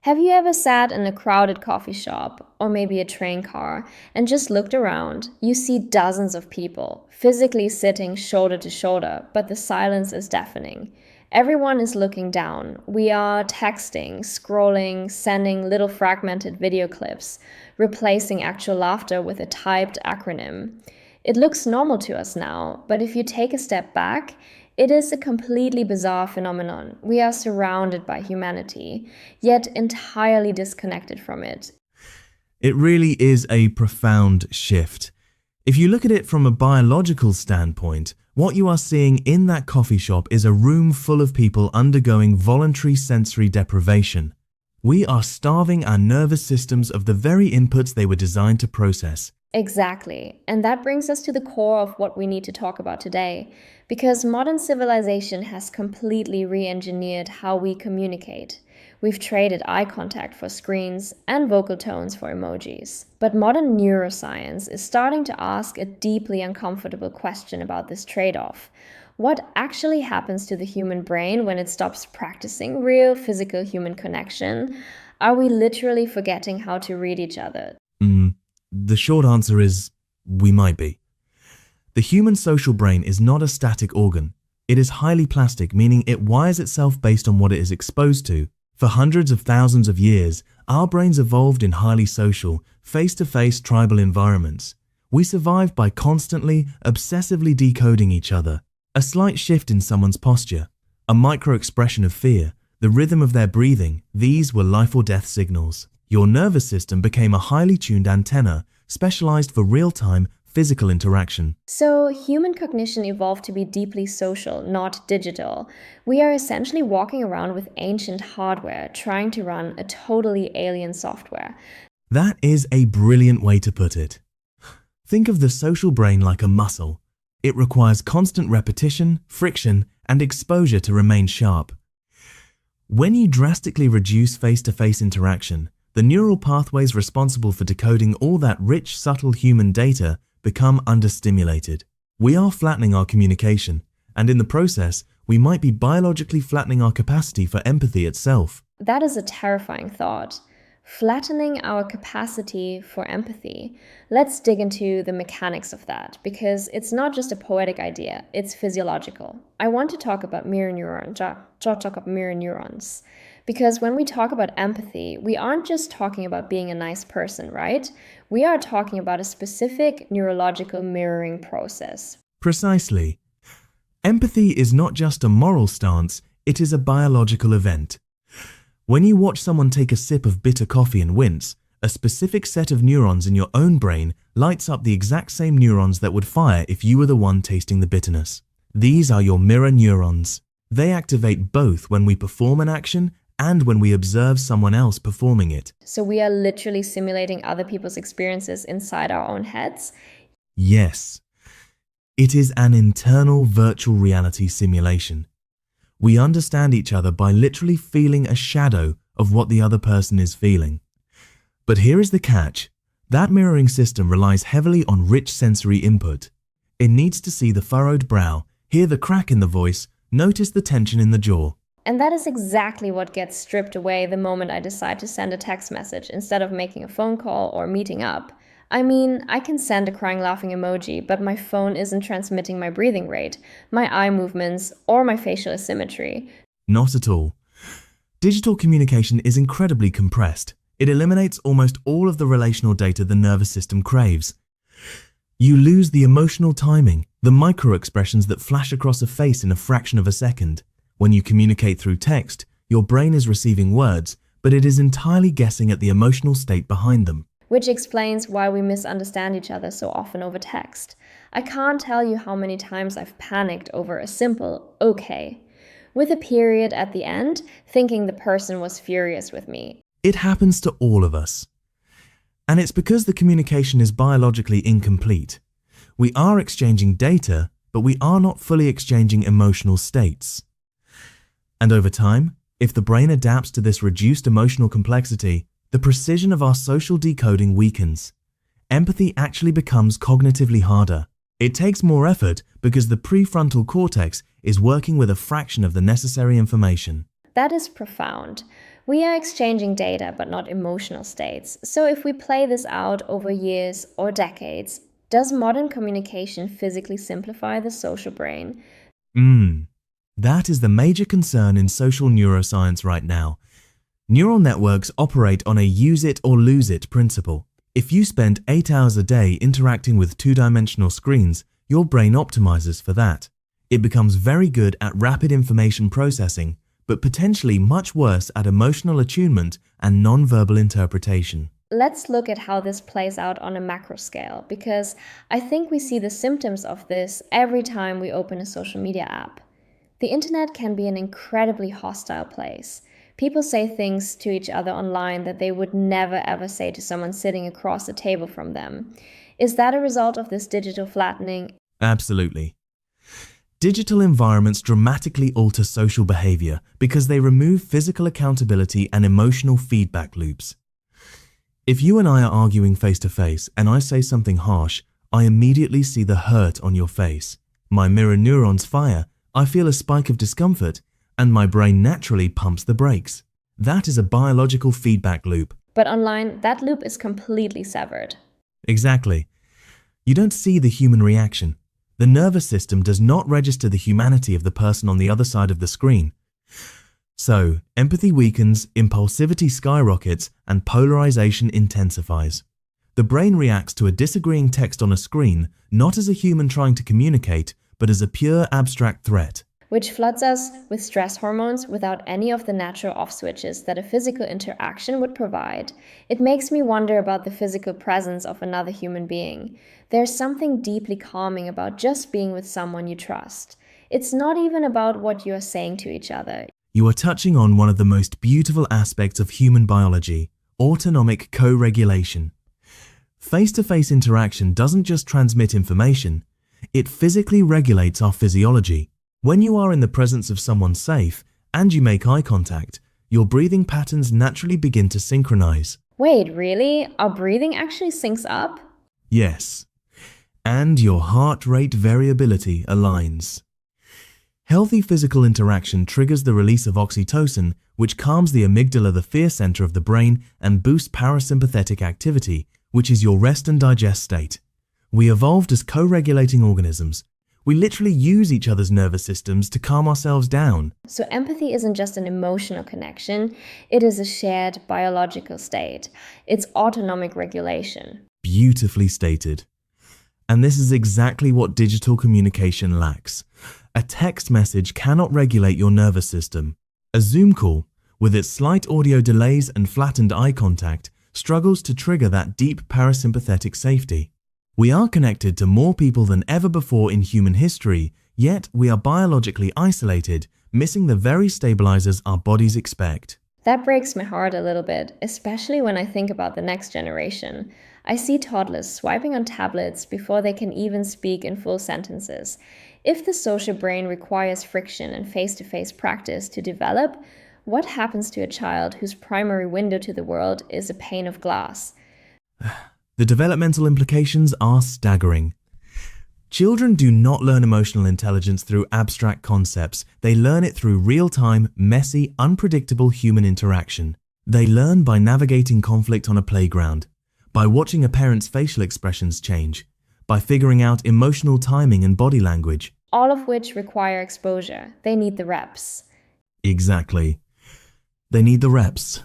Have you ever sat in a crowded coffee shop or maybe a train car and just looked around? You see dozens of people physically sitting shoulder to shoulder, but the silence is deafening. Everyone is looking down. We are texting, scrolling, sending little fragmented video clips, replacing actual laughter with a typed acronym. It looks normal to us now, but if you take a step back, it is a completely bizarre phenomenon. We are surrounded by humanity, yet entirely disconnected from it. It really is a profound shift. If you look at it from a biological standpoint, what you are seeing in that coffee shop is a room full of people undergoing voluntary sensory deprivation. We are starving our nervous systems of the very inputs they were designed to process. Exactly. And that brings us to the core of what we need to talk about today, because modern civilization has completely re-engineered how we communicate. We've traded eye contact for screens and vocal tones for emojis. But modern neuroscience is starting to ask a deeply uncomfortable question about this trade-off. What actually happens to the human brain when it stops practicing real physical human connection? Are we literally forgetting how to read each other? The short answer is we might be. The human social brain is not a static organ. It is highly plastic, meaning it wires itself based on what it is exposed to. For hundreds of thousands of years, our brains evolved in highly social, face-to-face tribal environments. We survived by constantly, obsessively decoding each other. A slight shift in someone's posture, a micro-expression of fear, the rhythm of their breathing, these were life or death signals. Your nervous system became a highly tuned antenna, specialized for real-time physical interaction. So, human cognition evolved to be deeply social, not digital. We are essentially walking around with ancient hardware, trying to run a totally alien software. That is a brilliant way to put it. Think of the social brain like a muscle. It requires constant repetition, friction, and exposure to remain sharp. When you drastically reduce face-to-face interaction, the neural pathways responsible for decoding all that rich, subtle human data become understimulated. We are flattening our communication, and in the process, we might be biologically flattening our capacity for empathy itself. That is a terrifying thought. Flattening our capacity for empathy. Let's dig into the mechanics of that, because it's not just a poetic idea, it's physiological. I want to talk about mirror neurons, because when we talk about empathy, we aren't just talking about being a nice person, right? We are talking about a specific neurological mirroring process. Precisely. Empathy is not just a moral stance, it is a biological event. When you watch someone take a sip of bitter coffee and wince, a specific set of neurons in your own brain lights up the exact same neurons that would fire if you were the one tasting the bitterness. These are your mirror neurons. They activate both when we perform an action and when we observe someone else performing it. So we are literally simulating other people's experiences inside our own heads? Yes. It is an internal virtual reality simulation. We understand each other by literally feeling a shadow of what the other person is feeling. But here is the catch. That mirroring system relies heavily on rich sensory input. It needs to see the furrowed brow, hear the crack in the voice, notice the tension in the jaw. And that is exactly what gets stripped away the moment I decide to send a text message instead of making a phone call or meeting up. I mean, I can send a crying laughing emoji, but my phone isn't transmitting my breathing rate, my eye movements, or my facial asymmetry. Not at all. Digital communication is incredibly compressed. It eliminates almost all of the relational data the nervous system craves. You lose the emotional timing, the micro-expressions that flash across a face in a fraction of a second. When you communicate through text, your brain is receiving words, but it is entirely guessing at the emotional state behind them. Which explains why we misunderstand each other so often over text. I can't tell you how many times I've panicked over a simple "okay," with a period at the end, thinking the person was furious with me. It happens to all of us. And it's because the communication is biologically incomplete. We are exchanging data, but we are not fully exchanging emotional states. And over time, if the brain adapts to this reduced emotional complexity, the precision of our social decoding weakens. Empathy actually becomes cognitively harder. It takes more effort because the prefrontal cortex is working with a fraction of the necessary information. That is profound. We are exchanging data, but not emotional states. So if we play this out over years or decades, does modern communication physically simplify the social brain? That is the major concern in social neuroscience right now. Neural networks operate on a use it or lose it principle. If you spend 8 hours a day interacting with two-dimensional screens, your brain optimizes for that. It becomes very good at rapid information processing, but potentially much worse at emotional attunement and non-verbal interpretation. Let's look at how this plays out on a macro scale, because I think we see the symptoms of this every time we open a social media app. The internet can be an incredibly hostile place. People say things to each other online that they would never ever say to someone sitting across the table from them. Is that a result of this digital flattening? Absolutely. Digital environments dramatically alter social behavior because they remove physical accountability and emotional feedback loops. If you and I are arguing face to face and I say something harsh, I immediately see the hurt on your face. My mirror neurons fire, I feel a spike of discomfort, and my brain naturally pumps the brakes. That is a biological feedback loop. But online, that loop is completely severed. Exactly. You don't see the human reaction. The nervous system does not register the humanity of the person on the other side of the screen. So, empathy weakens, impulsivity skyrockets, and polarization intensifies. The brain reacts to a disagreeing text on a screen not as a human trying to communicate, but as a pure abstract threat. Which floods us with stress hormones without any of the natural off switches that a physical interaction would provide. It makes me wonder about the physical presence of another human being. There's something deeply calming about just being with someone you trust. It's not even about what you are saying to each other. You are touching on one of the most beautiful aspects of human biology, autonomic co-regulation. Face-to-face interaction doesn't just transmit information, it physically regulates our physiology. When you are in the presence of someone safe and you make eye contact, your breathing patterns naturally begin to synchronize. Wait, really? Our breathing actually syncs up? Yes. And your heart rate variability aligns. Healthy physical interaction triggers the release of oxytocin, which calms the amygdala, the fear center of the brain, and boosts parasympathetic activity, which is your rest and digest state. We evolved as co-regulating organisms. We literally use each other's nervous systems to calm ourselves down. So empathy isn't just an emotional connection, it is a shared biological state. It's autonomic regulation. Beautifully stated. And this is exactly what digital communication lacks. A text message cannot regulate your nervous system. A Zoom call, with its slight audio delays and flattened eye contact, struggles to trigger that deep parasympathetic safety. We are connected to more people than ever before in human history, yet we are biologically isolated, missing the very stabilizers our bodies expect. That breaks my heart a little bit, especially when I think about the next generation. I see toddlers swiping on tablets before they can even speak in full sentences. If the social brain requires friction and face-to-face practice to develop, what happens to a child whose primary window to the world is a pane of glass? The developmental implications are staggering. Children do not learn emotional intelligence through abstract concepts. They learn it through real-time, messy, unpredictable human interaction. They learn by navigating conflict on a playground, by watching a parent's facial expressions change, by figuring out emotional timing and body language. All of which require exposure. They need the reps. Exactly. They need the reps.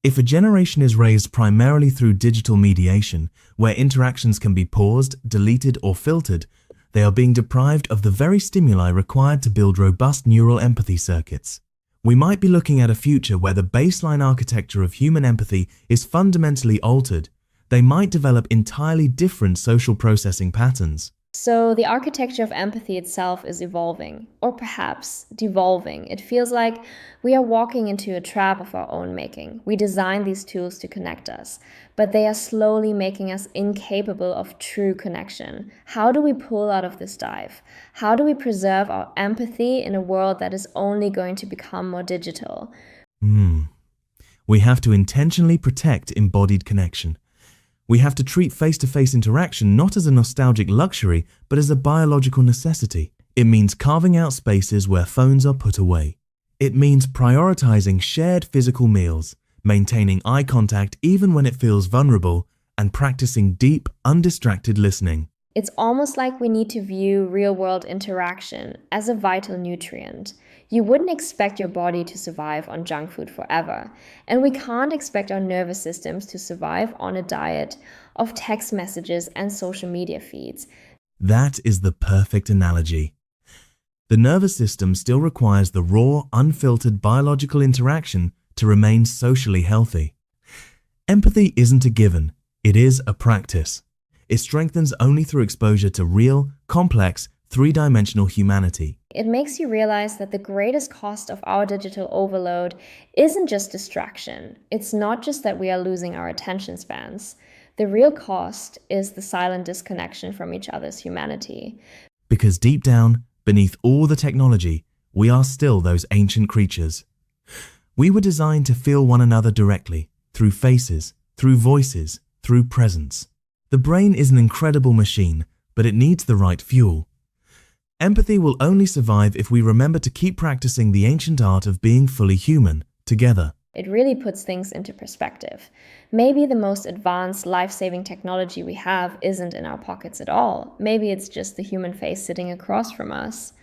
If a generation is raised primarily through digital mediation, where interactions can be paused, deleted, or filtered, they are being deprived of the very stimuli required to build robust neural empathy circuits. We might be looking at a future where the baseline architecture of human empathy is fundamentally altered. They might develop entirely different social processing patterns. So the architecture of empathy itself is evolving, or perhaps devolving. It feels like we are walking into a trap of our own making. We design these tools to connect us, but they are slowly making us incapable of true connection. How do we pull out of this dive? How do we preserve our empathy in a world that is only going to become more digital? We have to intentionally protect embodied connection. We have to treat face-to-face interaction not as a nostalgic luxury, but as a biological necessity. It means carving out spaces where phones are put away. It means prioritizing shared physical meals, maintaining eye contact even when it feels vulnerable, and practicing deep, undistracted listening. It's almost like we need to view real-world interaction as a vital nutrient. You wouldn't expect your body to survive on junk food forever, and we can't expect our nervous systems to survive on a diet of text messages and social media feeds. That is the perfect analogy. The nervous system still requires the raw, unfiltered biological interaction to remain socially healthy. Empathy isn't a given, it is a practice. It strengthens only through exposure to real, complex, three-dimensional humanity. It makes you realize that the greatest cost of our digital overload isn't just distraction. It's not just that we are losing our attention spans. The real cost is the silent disconnection from each other's humanity. Because deep down, beneath all the technology, we are still those ancient creatures. We were designed to feel one another directly, through faces, through voices, through presence. The brain is an incredible machine, but it needs the right fuel. Empathy will only survive if we remember to keep practicing the ancient art of being fully human, together. It really puts things into perspective. Maybe the most advanced life-saving technology we have isn't in our pockets at all. Maybe it's just the human face sitting across from us.